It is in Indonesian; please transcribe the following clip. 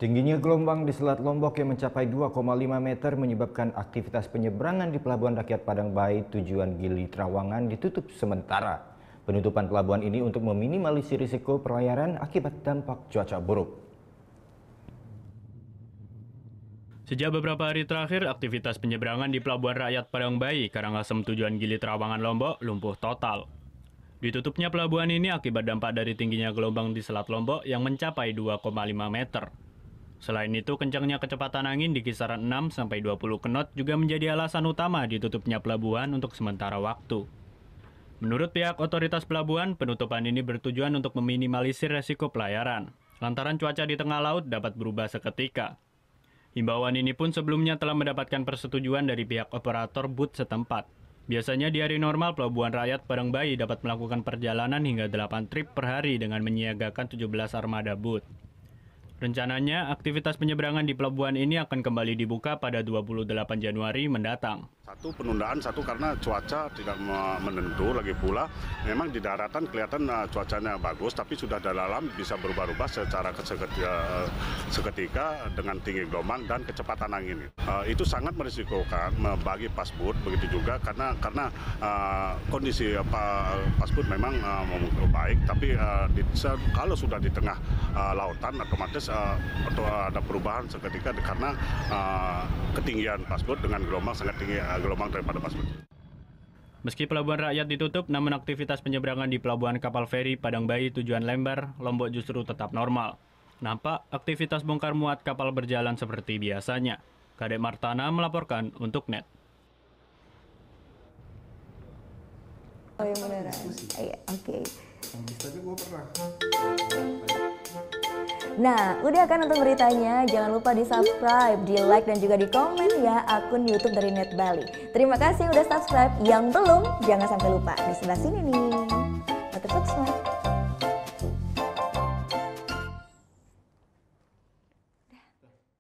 Tingginya gelombang di Selat Lombok yang mencapai 2,5 meter menyebabkan aktivitas penyeberangan di Pelabuhan Rakyat Padang Bayi tujuan Gili Trawangan ditutup sementara. Penutupan pelabuhan ini untuk meminimalisir risiko pelayaran akibat dampak cuaca buruk. Sejak beberapa hari terakhir, aktivitas penyeberangan di Pelabuhan Rakyat Padang Bayi, Karangasem tujuan Gili Trawangan Lombok lumpuh total. Ditutupnya pelabuhan ini akibat dampak dari tingginya gelombang di Selat Lombok yang mencapai 2,5 meter. Selain itu, kencangnya kecepatan angin di kisaran 6-20 knot juga menjadi alasan utama ditutupnya pelabuhan untuk sementara waktu. Menurut pihak otoritas pelabuhan, penutupan ini bertujuan untuk meminimalisir resiko pelayaran, lantaran cuaca di tengah laut dapat berubah seketika. Himbauan ini pun sebelumnya telah mendapatkan persetujuan dari pihak operator BOT setempat. Biasanya di hari normal, Pelabuhan Rakyat Padang Bayi dapat melakukan perjalanan hingga 8 trip per hari dengan menyiagakan 17 armada BOT. Rencananya, aktivitas penyeberangan di pelabuhan ini akan kembali dibuka pada 28 Januari mendatang. Satu penundaan, satu karena cuaca tidak menentu, lagi pula memang di daratan kelihatan cuacanya bagus, tapi sudah dalam bisa berubah-ubah secara seketika dengan tinggi gelombang dan kecepatan angin. Itu sangat merisikokan bagi pasbut, begitu juga karena kondisi pasbut memang baik, tapi kalau sudah di tengah lautan otomatis ada perubahan seketika karena ketinggian pasbut dengan gelombang sangat tinggi, gelombang daripada pasbut. Meski Pelabuhan Rakyat ditutup, namun aktivitas penyeberangan di Pelabuhan Kapal Feri Padang Bayi tujuan Lembar, Lombok justru tetap normal. Nampak aktivitas bongkar muat kapal berjalan seperti biasanya. Kadek Martana melaporkan untuk NET. Oh yang beneran? Iya, oke. Nah, udah kan nonton beritanya? Jangan lupa di-subscribe, di-like, dan juga di-komen ya akun YouTube dari Net Bali. Terima kasih udah subscribe. Yang belum, jangan sampai lupa. Di sebelah sini nih. Subscribe.